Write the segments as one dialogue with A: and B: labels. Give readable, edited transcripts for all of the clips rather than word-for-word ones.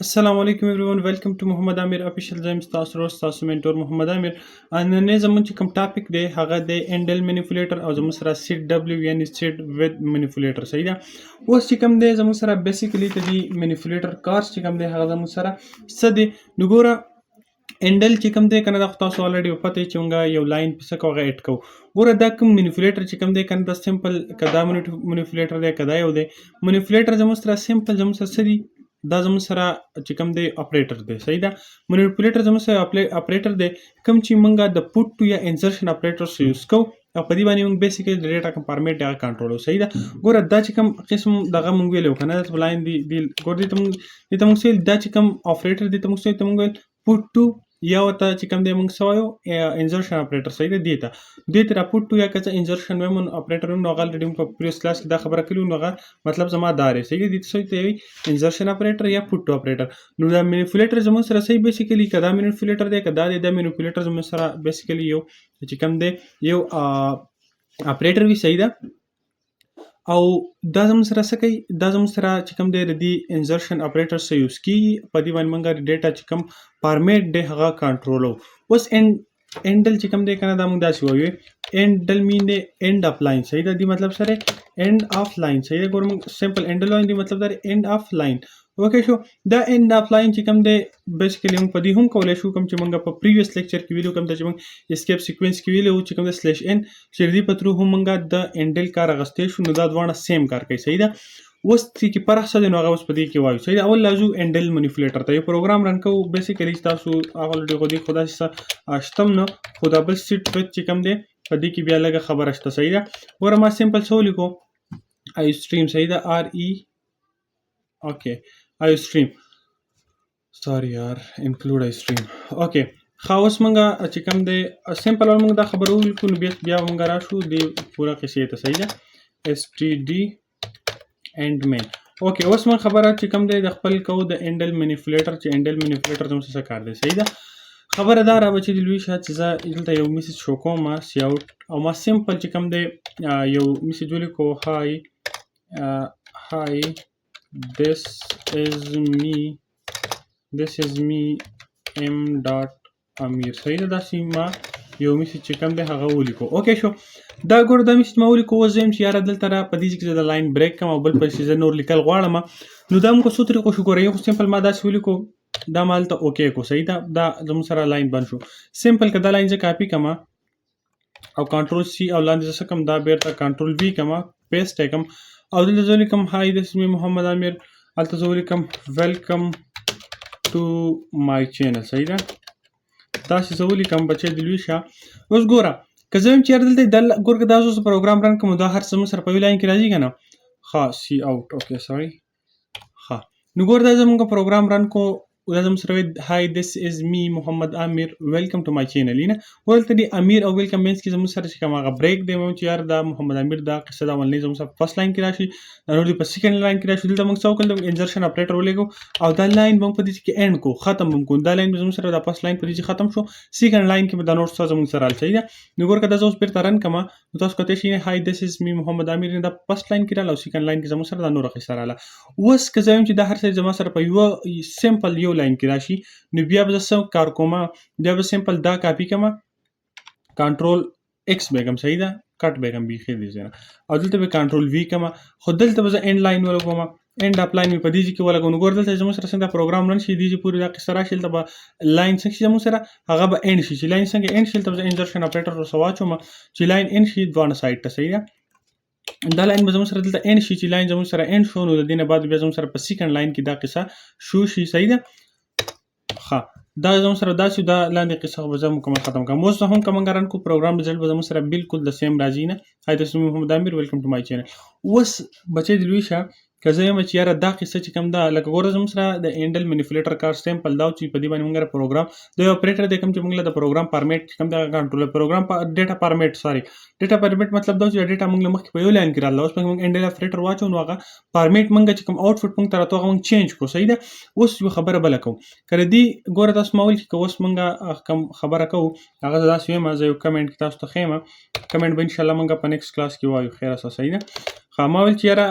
A: السلام علیکم ایوریون ویلکم ټو محمد عامر افیشل زم تاسو روز تاسو منټور محمد عامر نن زمون چې کوم ټاپک دی هغه د انډل منیپولیټر او زموږ سره سیټ دبليو یعنی سیټ وذ منیپولیټر صحیح ده. اوس چې کوم دی زموږ سره بیسیکلی ته دی منیپولیټر کارس چې کوم دی هغه زموږ سره څه دی نو ګوره انډل چې کوم دی کنه دا تاسو الریډي پته چې موږ یو لاین پس کوغه اډ کو ګوره دا کوم منیپولیټر چې کوم دی کنه دا سمپل کدا منیپولیټر دی کدا یو دی منیپولیټر زموږ سره سمپل زموږ سره سړي دا زموږ سره چې کوم دی اپریټر دی صحیح ده. منیپولیټر زموږ سره اپریټر دی کوم چې موږ د پوټ ټو یا انسرشن اپریټرز یوز کوو او په دې باندې موږ بیسیکلی د ډیټا کوم فارمیټ هغه کنټرول صحیح ده. ګوره دا چې کوم قسم دغه موږ ویلو کنه دا لاین دی ګور دې ته موږ دا چې کوم اپریټر دی ته موږ ویل پوټ ټو یا وته چې کوم دی موږ سوایو انسرشن اپریټر صحیح ده دې ته پوټ ټو یا کڅ انسرشن ومن اپریټر نو غل ډیم په پریوس کلاس کې دا خبره کړو نو غا مطلب زما دارې صحیح دي څه ته انسرشن اپریټر یا پوټ ټو اپریټر نو دا منیپولیټر زموږ سره صحیح بیسیکلی کدا منیپولیټر دی کدا د منیپولیټر زموږ سره بیسیکلی یو چې کوم دی یو اپریټر وی صحیح ده او دا زموږ سره څه کوي دا زموږ سره چې کوم دی د انسرشن اپریټر سره یوز کیږي په دې باندې موږ ډیټا چې کوم فارمیټ دی هغه کنټرولو. اوس انډل چې کوم دی کنه دا موږ داسې وایو انډل مین دی اند اف لاین صحیح ده دی مطلب سره اند اف لاین صحیح ده ګور موږ سمپل انډل لاین دی مطلب دا اند اف لاین اوکے شو دا اند اف لاین چې کوم دی بیسیکلی موږ په دې هم کولای شو کوم چې موږ په پریویس لیکچر کې ویلو کوم چې موږ اسکیپ سیکوینس کې ویلو چې کوم د سلیش ان چې دې په ترو هم موږ د انډل کار غستې شو نو دا دوه سیم کار کوي صحیح ده. اوس چې پر څه دی نو هغه اوس په دې کې وایو صحیح ده. اول لازم انډل منیپولیټر ته یو پروګرام رن کوو بیسیکلی تاسو هغه لټي خو دې خدا شتم نو خدا بل سیټ وچ چې کوم دی په دې کې بیا لږه خبره شته صحیح ده. ور ما سمپل څه ولیکو آی سټریم صحیح ده ار ای اوکې آی سټریم سوري یار انکلود آی سټریم اوکې خاص منګه چې کوم دی سمپل موږ دا خبرو ولیکو نو بیا موږ راشو دی پورا قصې ته صحیح ده اس ټي ډي اینڈ مین اوکې اوس موږ خبره چې کوم دی د خپل کو د انډل منیپولیټر چې انډل منیپولیټر زموږ څه کار دی صحیح ده. خبره دا را بچی د لوی شات چې زه دلته یو میسج شو کوم ما سی اوټ او ما سمپل چې کوم دی یو میسج ولیکو هاي this is me m dot amir صحیح ده دا سیما یو میسج چې کوم دی هغه ولیکو اوکې شو دا ګور دا میسج ما ولیکو اوس زم چې یاره دلته را په دې کې د لاین بریک کوم او بل پسې زه نور لیکل غواړم نو دا موږ څه طریقو شو ګورئ یو سمپل ما داسې ولیکو دا مال ته اوکې کو صحیح ده دا زموږ سره لاین بند شو سمپل کدا لاین زه کاپی کما او کنټرول سی او لاندې زه کوم دا بیرته کنټرول وی کما پیسټ کوم او دلته زه لیکم هاي دس می محمد عامر الته زه لیکم ویلکم ټو مای چینل صحیح ده تاسو زه لیکم بچی د لوی شا اوس ګوره که زه هم چیرې دلته د ګور دا اوس پروګرام رن کوم دا هر څه سره په لاین کې راځي کنه ها سی اوټ اوکې سوري ها نو ګور دا زموږ پروګرام رن کو ولازم سره هاي دس از می محمد عامر ویلکم ټو مای چینل نه ولته دی امیر او ویلکم مینس کې زموږ سره چې کومه بریک دی مو چې یار دا محمد عامر دا قصه دا ولني زموږ سره فرست لاین کې راشي نو دی په سیکنډ لاین کې راشي دلته موږ څو کله انسرشن اپریټر ولګو او دا لاین موږ په دې کې اینډ کو ختم موږ دا لاین زموږ سره دا فرست لاین په دې ختم شو سیکنډ لاین کې به دا نوټ څه زموږ سره راځي دا نو ګور کدا اوس پیر ترن کما تاسو کته شي هاي دس از می محمد عامر دا فرست لاین کې رااله سیکنډ لاین کې زموږ سره دا نور قصه رااله اوس که زم چې دا هر څه زموږ سره په یو سمپل یو لاین کې راشي نو بیا به زه کار کوم بیا به سمپل دا کاپی کوم کنټرول ایکس بیگم صحیح ده کټ بیگم بیخي دي زنه او دلته به کنټرول وی کوم خو دلته به انډ لاین ولګوم انډ اپ لاین په دې کې ولګون ګور دلته زموږ سره څنګه پروګرام رن شي دي چې پوری دا قصه راشي دلته به لاین څنګه زموږ سره هغه به انډ شي چې لاین څنګه انډ شي دلته انسرشن اپریټر وسواچو چې لاین انډ شي دوه سایت ته صحیح ده دا لاین به زموږ سره دلته انډ شي چې لاین زموږ سره انډ شو نو د دینه بعد بیا زموږ سره په سیکنډ لاین کې دا قصه شو شي صحیح ده ها دا زموږ سره داسې دا لاندې قصه به زه مکمل ختم کوم اوس هم کوم ګران کو پروګرام رزلټ به زموږ سره بالکل د سیم راځي نه هاي تاسو محمد عامر ویلکم ټو مای چینل اوس بچی د لوی شه که زه یم چې یاره دا قصه چې کوم دا لکه ګوره زموږ سره د انډل منیپولیټر کار سمپل دا چې په دې باندې موږ پروګرام د اپریټر د کوم چې موږ د پروګرام فارمیټ کوم دا کنټرول پروګرام ډیټا فارمیټ سوري ډیټا فارمیټ مطلب دا چې ډیټا موږ مخکې په یو لاین کې راځي اوس موږ انډل اپریټر واچو نو هغه فارمیټ موږ چې کوم آوټپوټ موږ تر توغه موږ چینج کو صحیح ده اوس یو خبره بل کوم کړه دی ګوره تاسو مول کې اوس موږ کوم خبره کو هغه تاسو یې ما زه یو کمنټ تاسو ته خېمه کمنټ به ان شاء الله موږ په نیکسټ کلاس کې وایو خیر اساس صحیح ده ما ویل چې یاره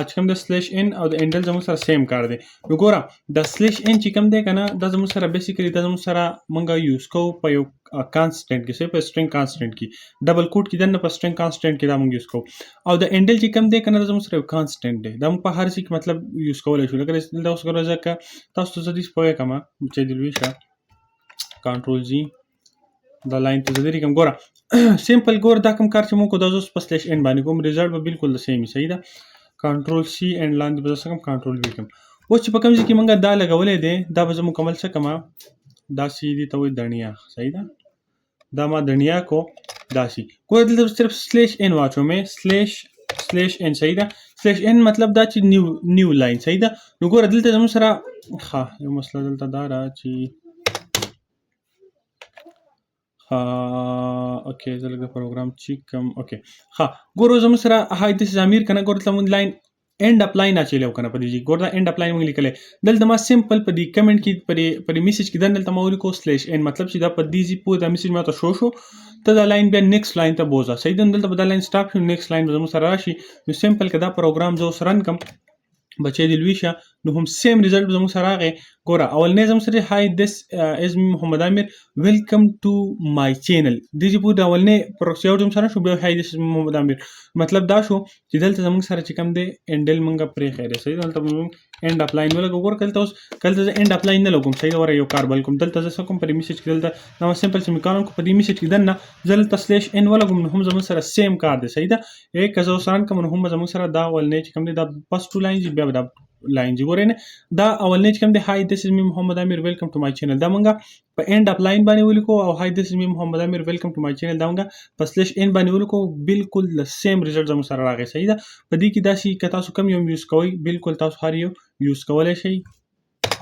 A: چې کوم د سلیش ان او د انډل زموږ سره سیم کار دی. نو ګوره د سلیش ان چې کوم دی که نه دا زموږ سره بیسیکلي دا زموږ سره موږ یوز کوو په یو کانسټنټ کې په سټرینګ کانسټنټ کې ډبل کوټ کې دننه په سټرینګ کانسټنټ کې دا موږ یوز کوو. او د انډل چې کوم دی که نه دا زموږ سره یو کانسټنټ دی دا موږ په هر څه کې مطلب یوز کولی شو. لکه دلته اوس ګوره ځکه تاسو ته زه دې پوهه کړم چې د لوی شه کنټرول جی دا لاین ته زه درېږم. ګوره سیمپل ګوره دا کوم کار چې موږ کوو دا زه اوس په سلیش ان باندې کوم ریزلټ به بالکل د سیم وي. صحیح ده. کنټرول سی اینډ لاندې به زه څه کوم کنټرول وي کوم. اوس چې په کوم ځای کې موږ دا لګولی دی دا به زه مکمل څه کوم داسې دې ته وایي دڼیا. صحیح ده. دا ما دڼیا کو داسې ګوره دلته صرف سلیش ان واچوم سلیش ان. صحیح ده. سلیش ان مطلب دا چې نیو لاین. صحیح ده. نو ګوره دلته زموږ سره ښه یو مسله دلته دا ده چې اوکې زه لږ پروګرام چیک کوم. اوکې ښه ګوره زموږ سره هاي دس امیر کنه ګوره دلته مونږ لاین اینډ اپ لاین اچولی و کنه په دې ځای ګوره دا اینډ اپ لاین مونږ لیکلی. دلته ما سمپل په دې کمنټ کې په دې میسج کې دلته ما ولیکو سلیش ان مطلب چې دا په دې ځای پورې دا میسج ما ته شو ته دا لاین بیا نیکسټ لاین ته بوځه. صحیح ده. دلته به دا لاین سټاپ شي نیکسټ لاین به زموږ سره راشي. نو سمپل که دا پروګرام زه اوس رن کړم بچی دی لوی شه نو هم سیم ریزلټ به زموږ سره راغی. ګوره اولنی زموږ سره هاي دس از می محمد عامر ویلکم ټو مای چینل دې چې پورې د اولنی پروسیجر زموږ سره شو بیا هاي دس محمد عامر مطلب دا شو چې دلته زموږ سره چې کوم دی انډل مونږ پرېښی دی. صحیح. دلته مونږ اینډ اپ لاین ولګو. ګوره کلته اوس کلته زه اینډ اپ لاین نه لګوم. صحیح ده. وره یو کار بل کوم دلته زه څه کوم په دې میسج کې دلته دا سمپل سیمیکالن کو په دې میسج کې دننه زه دلته سلیش ان ولګوم نو هم زموږ سره سیم کار دی. صحیح ده. که زه اوس رن کوم نو هم زموږ سره دا اولنی چې کوم دی دا بس ټو لاین بیا به دا لاین جی ګورئ نه دا اولنی چې کوم دی هاي دس از می محمد عامر ویلکم ټو مای چینل دا مونږ په اینډ اپ لاین باندې ولیکو او هاي دس از می محمد عامر ویلکم ټو مای چینل دا مونږ په سلیش ان باندې ولیکو. بالکل د سیم ریزلټ زموږ سره راغی. صحیح ده. په دې کې داسې که تاسو کوم یو یوز کوئ بالکل تاسو هر یو یوز کولی شئ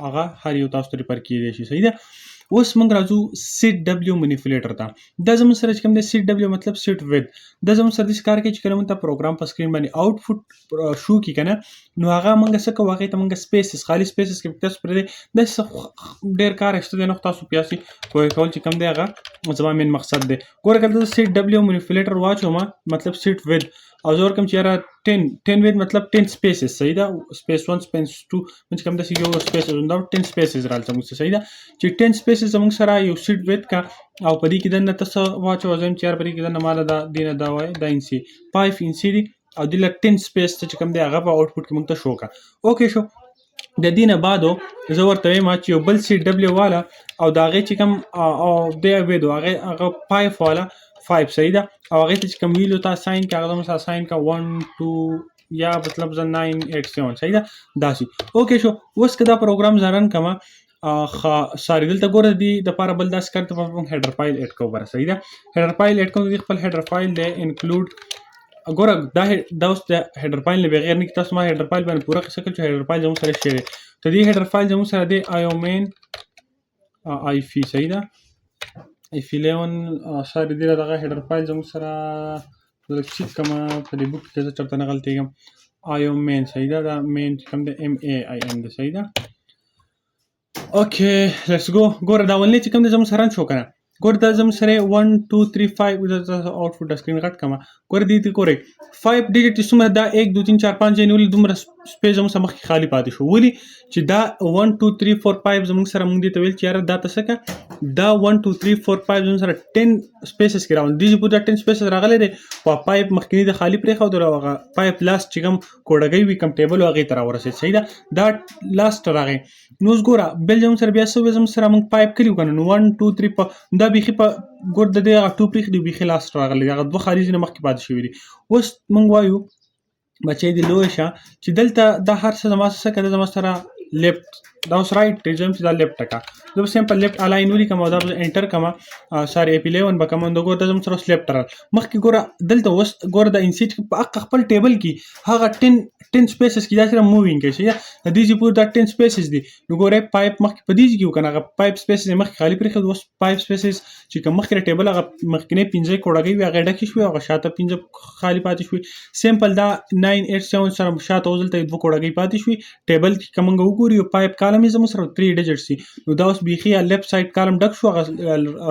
A: هغه هر یو تاسو ته ریپر کیدی شي. صحیح ده. اوس موږ راځو سیټ ډبلیو منیپولیټر ته. دا زموږ سره چې کوم دی سیټ ډبلیو مطلب سیټ وید دا زموږ سره داسې کار کوي چې کله موږ ته پروګرام په سکرین باندې آوټپوټ شو کړي که نه نو هغه موږ څه کوو هغې ته موږ سپیسز خالي سپیسز کې تاسو پرېږدئ داسې ډېر کار شته دی نو تاسو پیاسې پوهې کول چې کوم دی هغه زما مین مقصد دی. ګوره که دلته سیټ ډبلیو منیپولیټر واچوم مطلب سیټ وید او زه ورکړم چې یاره 10 وید مطلب 10 سپیسز. صحیح ده. سپیس 1 سپیس 2 چې کوم داسې یو سپیسز دا 10 سپیسز راځي موږ. صحیح ده. چې 10 سپیسز زموږ سره یو سیټ وید کا او په دې کې دننه ته څه واچوه زه یم چې یار په دې کې دننه ماله دا دینه دا وایي دا انسي 5 انسي دي او دې له 10 سپیس ته چې کوم دی هغه په آوټپوټ کې موږ ته شو کا. اوکې شو. د دې نه بعدو زه ورته وایم چې یو بل سیټ ډبلیو والا او د هغې چې کوم او دی وید هغه 5 والا 5. صحیح ده. او هغې ته چې کوم ویلو تا ساین که هغه زموږ سره ساین که 1 2 یا مطلب زه 9 8 7. صحیح ده. داسې اوکې شو. اوس که دا پروګرام زه رن کړم ساري دلته ګوره دې دپاره بل داسې کار ته موږ هیډر فایل اډ کوو. بره صحیح ده. هیډر فایل اډ کوو. خپل هیډر فایل دی انکلوډ ګوره دا اوس د هیډر فایل نه بغیر نه کې تاسو ما هیډر فایل باندې پوره قصه کړل چې هیډر فایل زموږ سره شی دی. ته دې هیډر فایل زموږ سره دی آیو مین آی فی. صحیح ده. اف 11 ساري دې دغه هیډر فایل زموږ سره زه چیک کوم په دې بوک کې زه چېرته نه غلطېږم آیو مین. صحیح ده. دا مین چې کوم دی MAIN دی. صحیح ده. اوکې لیټس گو. ګوره دا اولنی چې کوم دی زموږ سره رن شو که نه ګوره دا زموږ سره 1 2 3 5 آوټپوټ د سکرین غټ کړم. ګوره دې ګورئ 5 ډیجټ څومره دا 1 2 3 4 5 یې نیولي دومره سپیس زموږ سره مخکې خالي پاتې شو. ولې چې دا 1 2 3 4 5 زموږ سره موږ دې ته ویل چې یاره دا ته څه که دا 1 2 3 4 5 زموږ سره 10 سپیسز کې راغلي. دې چې پورې دا 10 سپیسز راغلی دی په پایپ مخکیني د خالي پرېښود او هغه پایپ لاست چې کوم کوډګۍ وي کوم ټیبل و هغې ته راورسېد. صحیح ده. دا لاست راغی. نو اوس ګوره بل زموږ سره بیا څه وی زموږ سره موږ پایپ کړي وو که نه نو 1 2 3 دا بیخي په ګوره د دې هغه 2 پرېښي دي بیخي لاست راغلی دی هغه 2 خالي ځینې مخکې پاتې شوي دي. اوس موږ وایو بچی دې لوی شه چې دلته دا هر څه زما څه که زما سره لیفټ دا اوس رایټ دی چې دا لیفټ ټکه زه به سمپل لیفټ الاین ولیکم او دا به انټر کړم ساري اف 11 به کوم نو ګوره دا زموږ سره اوس لیفټ راغل. مخکې ګوره دلته اوس ګوره د انسیټ په حق خپل ټیبل کې هغه 10 سپیسز کې دا سره مووینګ کوي. صحیح ده. د دې چې پورې دا 10 سپیسز دي نو ګوره پایپ مخکې په دې کې وو که نه هغه پایپ سپیسز یې مخکې خالي پرېښود. اوس پایپ سپیسز چې کوم مخکې د ټیبل هغه مخکینۍ 5 کوډګۍ وي هغې ډکې شوې هغه شاته 5 خالي پاتې شوې. سمپل دا 9 8 7 سره شاته اوس دلته 2 کوډګۍ پاتې شوې. ټیبل کې که موږ وګورو یو پایپ کالم یې زموږ سره 3 ډیجټس دي نو دا اوس بیخي لیفټ سایډ کالم ډک شو هغه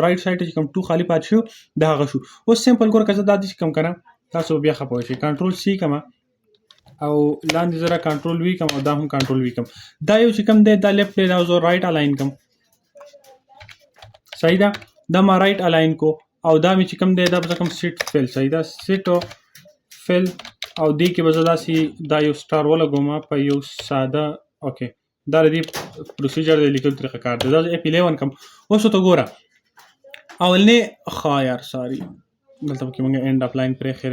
A: رایټ سایډ چې کوم 2 خالي پاتې شو دا هغه شو. اوس سمپل ګوره که زه دا داسې کوم که نه تاسو بیا ښه پوه شئ. کنټرول سی کومه او لاندې زه را کنټرول وی کوم او دا هم کنټرول وی کوم. دا یو چې کوم دی دا لیفټ دی دا زه رایټ الاین کوم. صحیح ده. دا ما رایټ الاین کو او دا مې چې کوم دی دا به کوم سیټ فیل. صحیح ده. سیټ فیل او دې کې به زه داسې دا یو سټار ولګوم په یو ساده اوکې دا د دې پروسیجر د لیکلو طریقه کار دی. دا F11 کوم. اوس ورته ګوره اولنې ښه یار ساري دلته پکې موږ اینډ اف لاین پرېښی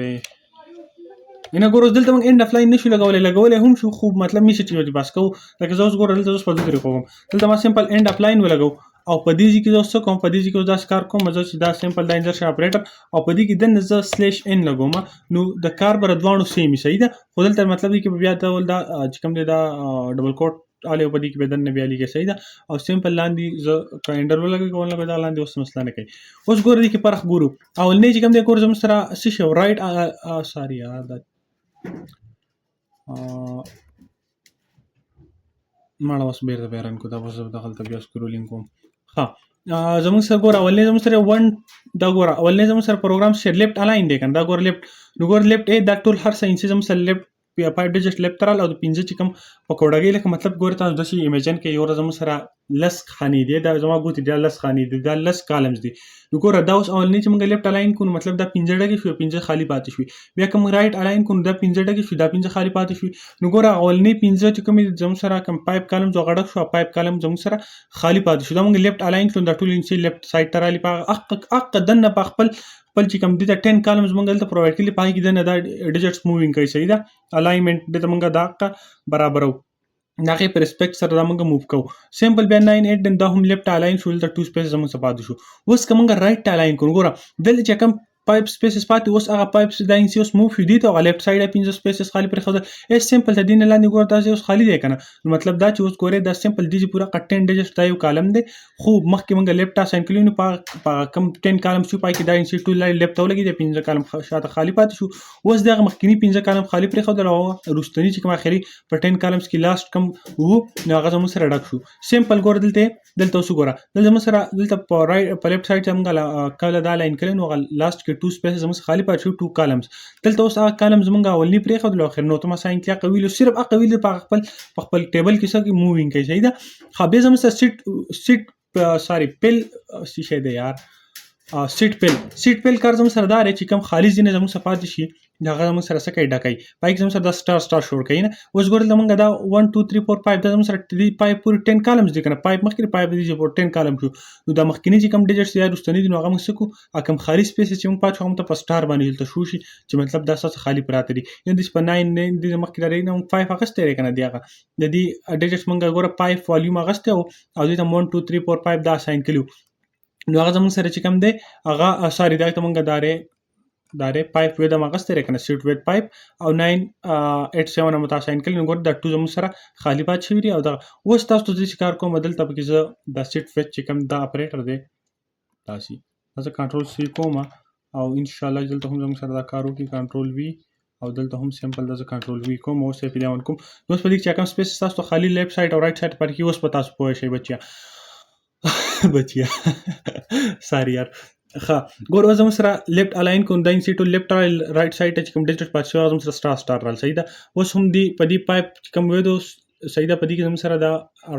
A: نه ګوره دلته موږ اینډ اف لاین نشو لګولی هم شو خو مطلب نشي چې بس کوو. لکه زه اوس ګوره دلته اوس په دې طریقو کوم. دلته ما سمپل اینډ اف لاین ولګو او په دې ځای کې زه اوس څه کوم په دې ځای کې اوس داسې کار کوم زه چې دا سمپل دا انزرشن اپریټر او په دې کې دننه زه سلیش ان لګوم نو د کار به د دواړو سیم وي. صحیح ده. خو دلته مطلب دی کې بیا ډول دا چې کوم دی دا ډبل کوټ आले په دې کې بدن نه بیا لیکي. صحیح ده. او سمپل لاندې زه کاینډر ولګوم کومه به دا لاندې اوس مسله نه کوي. اوس ګوره دې کې فرق ګورو او نه چې کوم دی ګوره زموږ سره څه شی رایټ ساري یار دا ماړه اوس بیرته بیا رن کو دا اوس دغلته بیا سکرولینګ کوم. ها زموږ سره ګوره اولنې زموږ سره دا ګوره اولنې زموږ سره پروګرام چې لیفټ الاین دی کنه دا ګوره لیفټ نو ګوره لیفټ دا ټول هر څه انسي زموږ سره لیفټ 5 ډیجټ لیفټ ترال او د 15 چې کوم په کوډګۍ لکه مطلب ګوره تاسو داسې ایمیجن کې یو زموږ سره لس خانې دی دا زما ګوتې دا لس خانې دي دا لس کالمز دي. نو ګوره دا اوس اولنې چې موږ لیفټ الاین کوو مطلب دا 15 ډګې شو 15 خالی پاتې شوي. بیا کوم رایټ الاین کوو دا 15 ډګې شو دا 15 خالی پاتې شوي. نو ګوره اولنې 15 چې کوم زموږ سره کوم 5 کالم زو غړک شو 5 کالم زموږ سره خالی پاتې شو. دا موږ لیفټ الاین کړو دا ټول انسي لیفټ سایډ ته رالي په اق دنه په خپل چې کوم دي دا 10 کالمز موږ دلته پرووایډ کړي پای کې دنه دا ډیجټس مووینګ کوي. صحیح ده. الاینمنت دته موږ دا برابرو هغې په ریسپیکټ سره دا موږ موو کوو. سمپل بیا 9 8 دا هم لیفټ الاین شو دلته 2 سپیس زموږ څه پاتې شو. اوس که موږ رایټ الاین کوو ګوره دلته چې کوم 5 سپیسز پاتې اوس هغه 5 دا انسي اوس موو شو دي ته هغه لیفټ سایډ 15 سپیسز خالی پرېښودل. سمپل ته دې نه لاندې ګوره دا ځای اوس خالي دی که نه نو مطلب دا چې اوس ګورې دا سمپل دي چې پوره 10 ډیجټ دا یو کالم دی خو مخکې موږ لیفټ اساین کړي نو په کم 10 کالم شو پای کې دا انسي ټول لیفټ ته ولګېد 15 کالم شاته خالي پاتې شو. اوس دغه مخکینی 15 کالم خالي پرېښودل او وروستني چې کوم اخري په 10 کالمز کې لاست کم وو نو هغه زموږ سره ډک شو. سمپل ګوره دلته اوس وګوره دلته زموږ سره دلته په لیفټ سایډ چې موږ کله دا لاین کړی نو هغه لاست کې 2 سپیس زموږ خالی پاتې شو 2 کالمز. دلته اوس هغه کالمز موږ اولني پرېښودل او اخر نو ته مساین کې قویلو صرف قویلو په خپل ټیبل کې څه مووینګ کوي. صحیح ده. خو بیا زموږ سره سیټ ساري پیل څه شی دی یار سیټ پیل کار زموږ سره دا دی چې کوم خالي ځینې زموږ څخه پاتې شي هغه زموږ سره څه کوي ډکوي پای کې زموږ سره دا سټار شور کوي نه. اوس ګوره موږ دا 1 2 3 4 5 دا زموږ سره 5 پورې 10 کالمز دي که نه 5 مخکې 5 دي چې پورې 10 کالم شو نو دا مخکیني چې کوم ډیجټس یا وروستني دي نو هغه موږ څه کوو کوم خالي سپیس چې موږ پاتې شو هغه ته په سټار باندې دلته شو شي چې مطلب دا څه خالي پراته دي. یعنې داسې په 9 دي مخکې دا نه 5 اخیستی دی که نه دی هغه د دې ډیجټس موږ ګوره 5 والیوم اخیستی او دې ته 1 2 3 4 5 دا اساین کړي نو هغه زموږ سره چې کوم دی هغه ساري دا ته موږ دارې 5 وید هم اخیستی دی که نه سیټ وید 5 او 9 8 7 هم ته اساین کړي نو ګوره دا 2 زموږ سره خالي پاتې شوي دي. او دغه اوس تاسو ته چې کار کوم دلته پکې زه دا سیټ وید چې کوم دا اپریټر دی داسې زه کنټرول سی کوم او انشاءالله دلته هم زموږ سره دا کار وکړي کنټرول وي او دلته هم سمپل دا زه کنټرول وي کوم اوس یې F11 کوم. اوس په دې چې کوم سپیس تاسو ته خالي لیفټ سایډ او رایټ سایډ پر کې اوس په تاسو پوه شئ بچیا ساري یار. ښه ګوره اوس زموږ سره لیفټ الاین کوم دا انسي ټول لیفټ رایټ سایډ ته چې کوم ډیجټ پاتې شوی زموږ سره سټار رال. صحیح ده. اوس هم دی په دې پایپ چې کوم ویدو صحیح ده په دې کې زموږ سره دا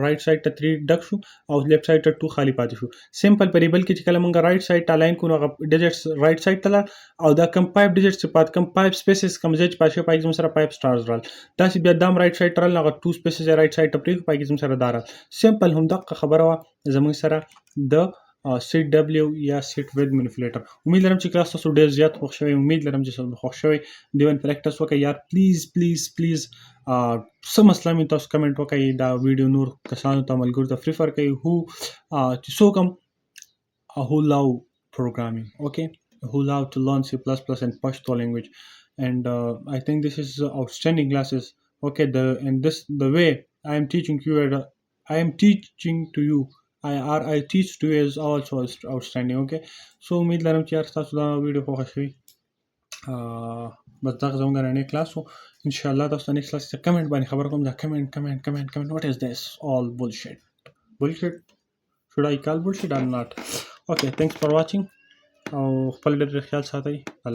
A: رایټ سایډ ته 3 ډک شو او لیفټ سایډ ته 2 خالی پاتې شو. سمپل په ریبل کې چې کله موږ رایټ سایډ ته الاین کوو هغه ډیجټس رایټ سایډ ته لاړ او دا کم 5 ډیجټس چې پات کم 5 سپیسز کم ځای چې پاتې شوی پای کې زموږ سره 5 سټارز رال داسې بیا دام رایټ سایډ ته رال هغه 2 سپیسز رایټ سایډ ته پرېږدو پای کې زموږ سره دا رال. سمپل همدغه خبره وه زموږ سره د سیټ ډبلیو یا سیټ وید منیپولیټر. امید لرم چې کلاس تاسو ډېر زیات خوښ شوی امید لرم چې تاسو خوښ شوی دیوان پریکټس وکړئ یار پلیز څه مسله مې تاسو کمنټ وکړئ دا ویډیو نور کسانو ته ملګرو ته پریفر کوئ چې څوک هم who love programming who love to learn C++ and Pashto language and I think this is outstanding classes the way I am teaching to you I teach to you is also outstanding so امید لرم چې یار تاسو دا ویډیو خوښه شوي بس دغه زموږ نننی کلاس و انشاءالله تاسو ته نیکسټ کلاس ته کمنټ باندې خبر کوم دا کمنټ what is this all bullshit should I call bullshit or not thanks for watching او خپل ډېر خیال ساتئ.